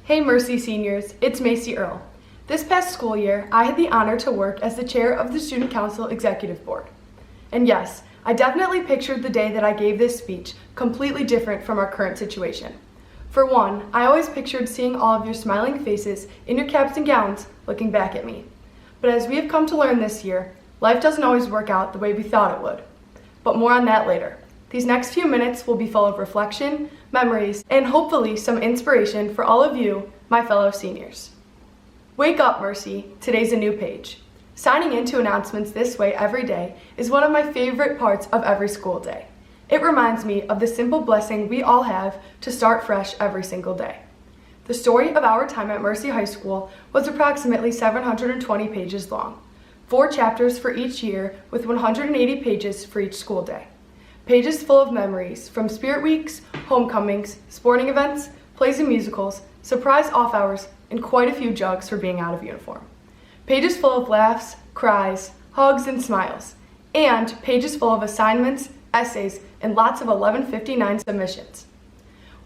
Hey Mercy seniors, it's Macey Earle. This past school year, I had the honor to work as the chair of the Student Council Executive Board. And yes, I definitely pictured the day that I gave this speech completely different from our current situation. For one, I always pictured seeing all of your smiling faces in your caps and gowns looking back at me. But as we have come to learn this year, life doesn't always work out the way we thought it would. But more on that later. These next few minutes will be full of reflection, memories, and hopefully some inspiration for all of you, my fellow seniors. Wake up, Mercy. Today's a new page. Signing into announcements this way every day is one of my favorite parts of every school day. It reminds me of the simple blessing we all have to start fresh every single day. The story of our time at Mercy High School was approximately 720 pages long, 4 chapters for each year with 180 pages for each school day. Pages full of memories from spirit weeks, homecomings, sporting events, plays and musicals, surprise off hours, and quite a few jugs for being out of uniform. Pages full of laughs, cries, hugs, and smiles. And pages full of assignments, essays, and lots of 1159 submissions.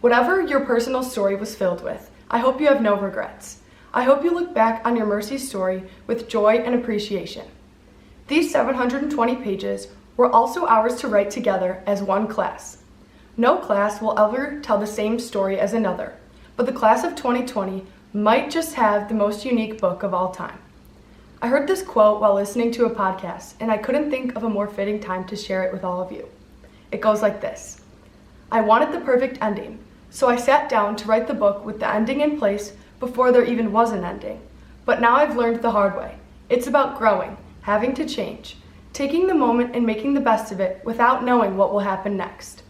Whatever your personal story was filled with, I hope you have no regrets. I hope you look back on your Mercy story with joy and appreciation. These 720 pages were also ours to write together as one class. No class will ever tell the same story as another, but the class of 2020 might just have the most unique book of all time. I heard this quote while listening to a podcast, and I couldn't think of a more fitting time to share it with all of you. It goes like this: I wanted the perfect ending, so I sat down to write the book with the ending in place before there even was an ending. But now I've learned the hard way. It's about growing, having to change, taking the moment and making the best of it without knowing what will happen next.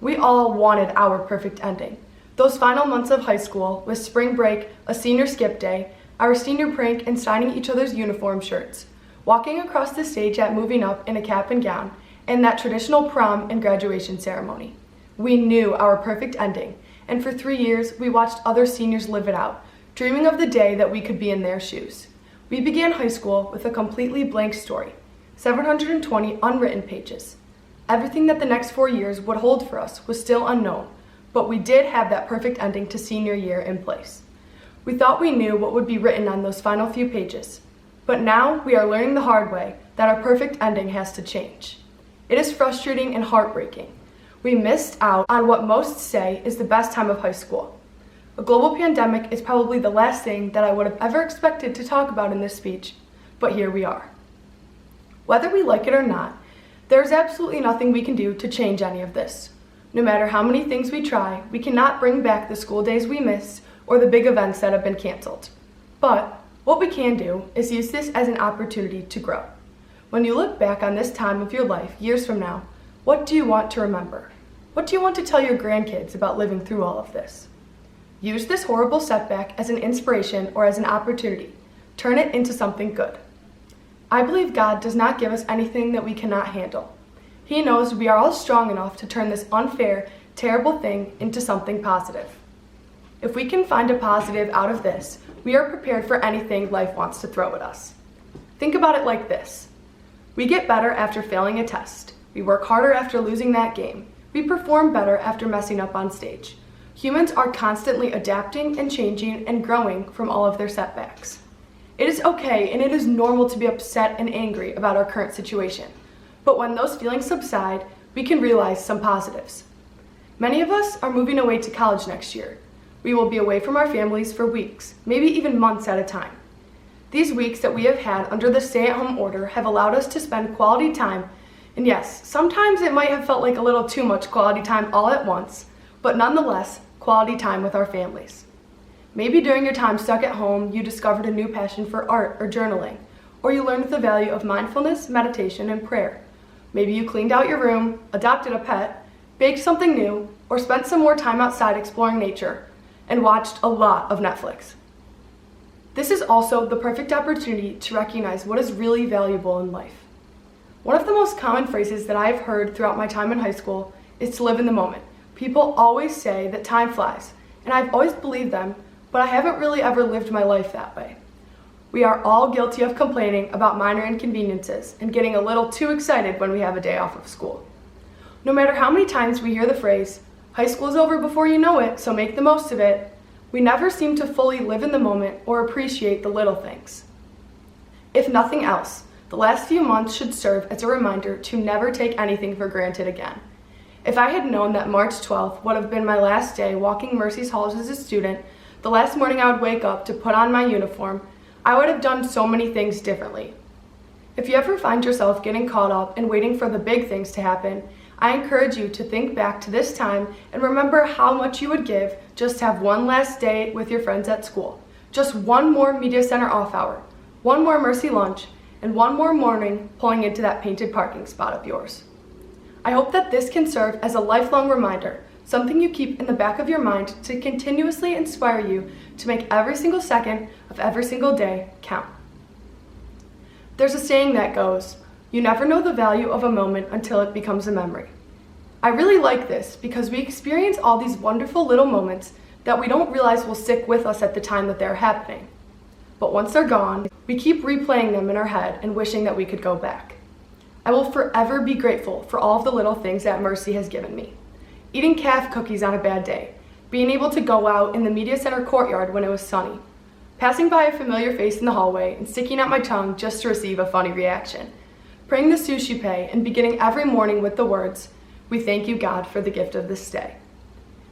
We all wanted our perfect ending. Those final months of high school with spring break, a senior skip day, our senior prank and signing each other's uniform shirts, walking across the stage at moving up in a cap and gown, and that traditional prom and graduation ceremony. We knew our perfect ending, and for 3 years we watched other seniors live it out, dreaming of the day that we could be in their shoes. We began high school with a completely blank story, 720 unwritten pages. Everything that the next 4 years would hold for us was still unknown, but we did have that perfect ending to senior year in place. We thought we knew what would be written on those final few pages, but now we are learning the hard way that our perfect ending has to change. It is frustrating and heartbreaking. We missed out on what most say is the best time of high school. A global pandemic is probably the last thing that I would have ever expected to talk about in this speech, but here we are. Whether we like it or not, there is absolutely nothing we can do to change any of this. No matter how many things we try, we cannot bring back the school days we missed or the big events that have been canceled. But what we can do is use this as an opportunity to grow. When you look back on this time of your life years from now, what do you want to remember? What do you want to tell your grandkids about living through all of this? Use this horrible setback as an inspiration or as an opportunity. Turn it into something good. I believe God does not give us anything that we cannot handle. He knows we are all strong enough to turn this unfair, terrible thing into something positive. If we can find a positive out of this, we are prepared for anything life wants to throw at us. Think about it like this. We get better after failing a test. We work harder after losing that game. We perform better after messing up on stage. Humans are constantly adapting and changing and growing from all of their setbacks. It is okay and it is normal to be upset and angry about our current situation. But when those feelings subside, we can realize some positives. Many of us are moving away to college next year. We will be away from our families for weeks, maybe even months at a time. These weeks that we have had under the stay-at-home order have allowed us to spend quality time, and yes, sometimes it might have felt like a little too much quality time all at once, but nonetheless, quality time with our families. Maybe during your time stuck at home, you discovered a new passion for art or journaling, or you learned the value of mindfulness, meditation, and prayer. Maybe you cleaned out your room, adopted a pet, baked something new, or spent some more time outside exploring nature, and watched a lot of Netflix. This is also the perfect opportunity to recognize what is really valuable in life. One of the most common phrases that I've heard throughout my time in high school is to live in the moment. People always say that time flies, and I've always believed them, but I haven't really ever lived my life that way. We are all guilty of complaining about minor inconveniences and getting a little too excited when we have a day off of school. No matter how many times we hear the phrase, high school is over before you know it, so make the most of it, We never seem to fully live in the moment or appreciate the little things. If nothing else, the last few months should serve as a reminder to never take anything for granted again. If I had known that March 12th would have been my last day walking Mercy's halls as a student, the last morning I would wake up to put on my uniform, I would have done so many things differently. If you ever find yourself getting caught up and waiting for the big things to happen, I encourage you to think back to this time and remember how much you would give just to have one last day with your friends at school, just one more Media Center off hour, one more Mercy lunch, and one more morning pulling into that painted parking spot of yours. I hope that this can serve as a lifelong reminder, something you keep in the back of your mind to continuously inspire you to make every single second of every single day count. There's a saying that goes, "You never know the value of a moment until it becomes a memory." I really like this because we experience all these wonderful little moments that we don't realize will stick with us at the time that they're happening. But once they're gone, we keep replaying them in our head and wishing that we could go back. I will forever be grateful for all of the little things that Mercy has given me. Eating calf cookies on a bad day, being able to go out in the Media Center courtyard when it was sunny, passing by a familiar face in the hallway and sticking out my tongue just to receive a funny reaction, praying the sushi pay and beginning every morning with the words, "We thank you, God, for the gift of this day."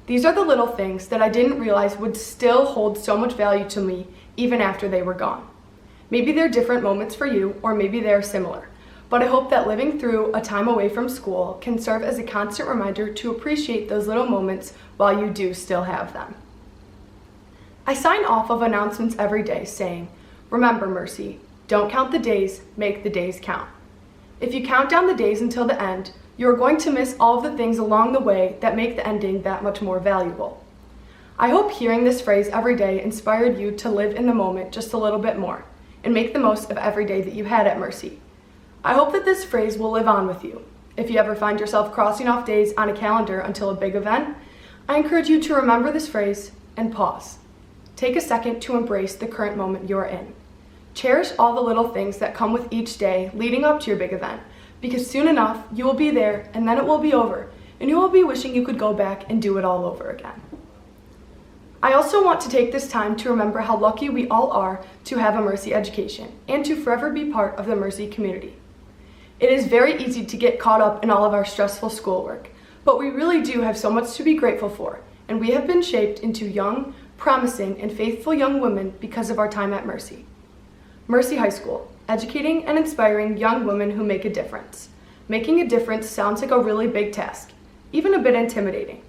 These are the little things that I didn't realize would still hold so much value to me even after they were gone. Maybe they're different moments for you, or maybe they're similar, but I hope that living through a time away from school can serve as a constant reminder to appreciate those little moments while you do still have them. I sign off of announcements every day saying, "Remember, Mercy, don't count the days, make the days count." If you count down the days until the end, you are going to miss all of the things along the way that make the ending that much more valuable. I hope hearing this phrase every day inspired you to live in the moment just a little bit more and make the most of every day that you had at Mercy. I hope that this phrase will live on with you. If you ever find yourself crossing off days on a calendar until a big event, I encourage you to remember this phrase and pause. Take a second to embrace the current moment you're in. Cherish all the little things that come with each day leading up to your big event, because soon enough you will be there and then it will be over, and you will be wishing you could go back and do it all over again. I also want to take this time to remember how lucky we all are to have a Mercy education and to forever be part of the Mercy community. It is very easy to get caught up in all of our stressful schoolwork, but we really do have so much to be grateful for, and we have been shaped into young, promising, and faithful young women because of our time at Mercy. Mercy High School, educating and inspiring young women who make a difference. Making a difference sounds like a really big task, even a bit intimidating.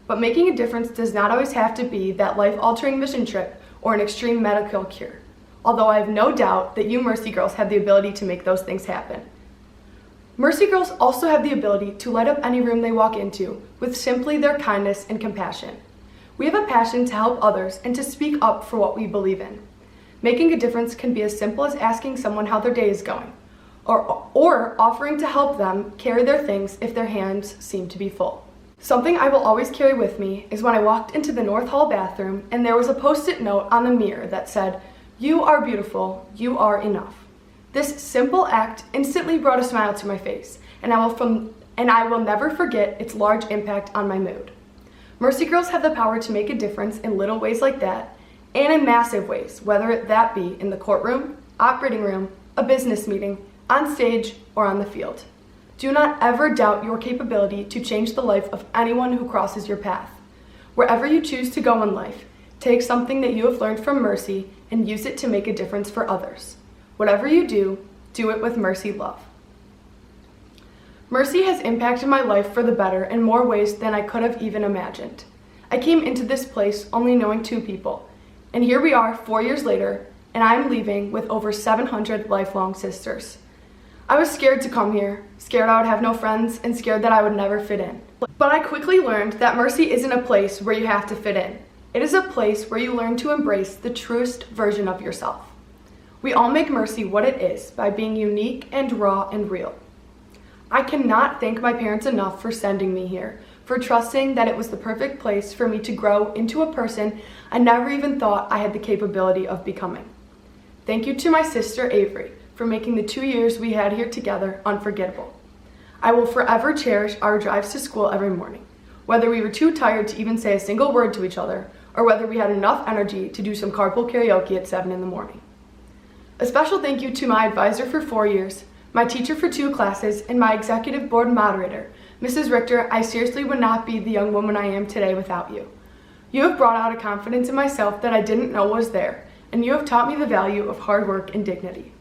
But making a difference does not always have to be that life-altering mission trip or an extreme medical cure, although I have no doubt that you Mercy girls have the ability to make those things happen. Mercy girls also have the ability to light up any room they walk into with simply their kindness and compassion. We have a passion to help others and to speak up for what we believe in. Making a difference can be as simple as asking someone how their day is going, or offering to help them carry their things if their hands seem to be full. Something I will always carry with me is when I walked into the North Hall bathroom and there was a Post-it note on the mirror that said, "You are beautiful, you are enough." This simple act instantly brought a smile to my face, and I will never forget its large impact on my mood. Mercy girls have the power to make a difference in little ways like that, and in massive ways, whether that be in the courtroom, operating room, a business meeting, on stage, or on the field. Do not ever doubt your capability to change the life of anyone who crosses your path. Wherever you choose to go in life, take something that you have learned from Mercy and use it to make a difference for others. Whatever you do, do it with Mercy love. Mercy has impacted my life for the better in more ways than I could have even imagined. I came into this place only knowing 2 people, and here we are 4 years later, and I am leaving with over 700 lifelong sisters. I was scared to come here, scared I would have no friends, and scared that I would never fit in. But I quickly learned that Mercy isn't a place where you have to fit in. It is a place where you learn to embrace the truest version of yourself. We all make Mercy what it is by being unique and raw and real. I cannot thank my parents enough for sending me here, for trusting that it was the perfect place for me to grow into a person I never even thought I had the capability of becoming. Thank you to my sister Avery for making the 2 years we had here together unforgettable. I will forever cherish our drives to school every morning, whether we were too tired to even say a single word to each other, or whether we had enough energy to do some carpool karaoke at 7 in the morning. A special thank you to my advisor for 4 years, my teacher for 2 classes, and my executive board moderator, Mrs. Richter. I seriously would not be the young woman I am today without you. You have brought out a confidence in myself that I didn't know was there, and you have taught me the value of hard work and dignity.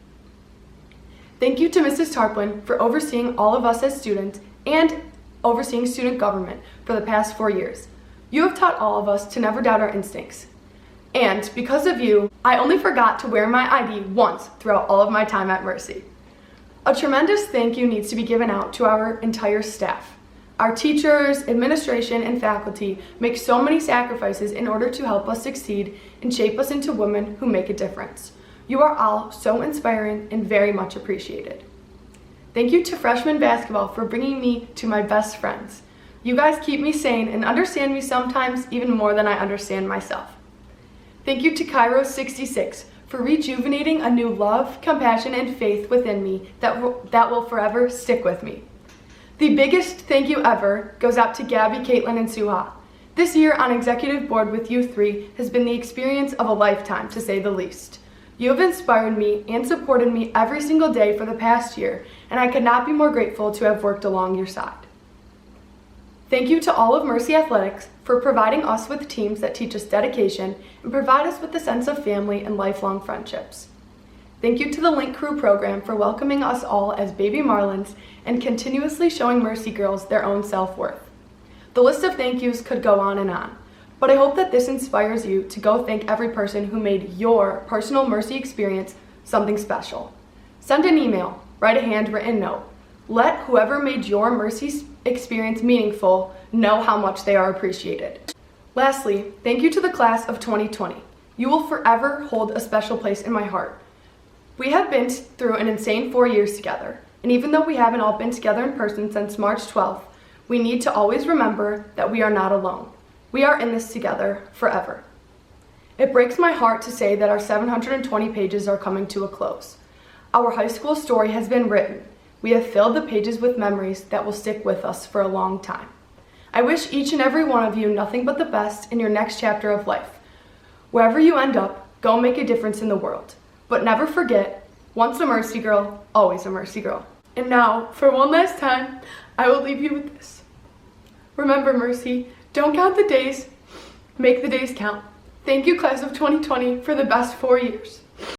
Thank you to Mrs. Tarplin for overseeing all of us as students and overseeing student government for the past 4 years. You have taught all of us to never doubt our instincts. And because of you, I only forgot to wear my ID once throughout all of my time at Mercy. A tremendous thank you needs to be given out to our entire staff. Our teachers, administration, and faculty make so many sacrifices in order to help us succeed and shape us into women who make a difference. You are all so inspiring and very much appreciated. Thank you to freshman basketball for bringing me to my best friends. You guys keep me sane and understand me sometimes even more than I understand myself. Thank you to Kairos 66 for rejuvenating a new love, compassion, and faith within me that will forever stick with me. The biggest thank you ever goes out to Gabby, Caitlin, and Suha. This year on executive board with you 3 has been the experience of a lifetime, to say the least. You have inspired me and supported me every single day for the past year, and I could not be more grateful to have worked along your side. Thank you to all of Mercy Athletics for providing us with teams that teach us dedication and provide us with a sense of family and lifelong friendships. Thank you to the Link Crew program for welcoming us all as baby Marlins and continuously showing Mercy girls their own self-worth. The list of thank yous could go on, but I hope that this inspires you to go thank every person who made your personal Mercy experience something special. Send an email, write a handwritten note. Let whoever made your Mercy experience meaningful know how much they are appreciated. Lastly, thank you to the class of 2020. You will forever hold a special place in my heart. We have been through an insane 4 years together, and even though we haven't all been together in person since March 12th, we need to always remember that we are not alone. We are in this together forever. It breaks my heart to say that our 720 pages are coming to a close. Our high school story has been written. We have filled the pages with memories that will stick with us for a long time. I wish each and every one of you nothing but the best in your next chapter of life. Wherever you end up, go make a difference in the world. But never forget, once a Mercy girl, always a Mercy girl. And now, for one last time, I will leave you with this. Remember, Mercy, don't count the days, make the days count. Thank you, class of 2020, for the best 4 years.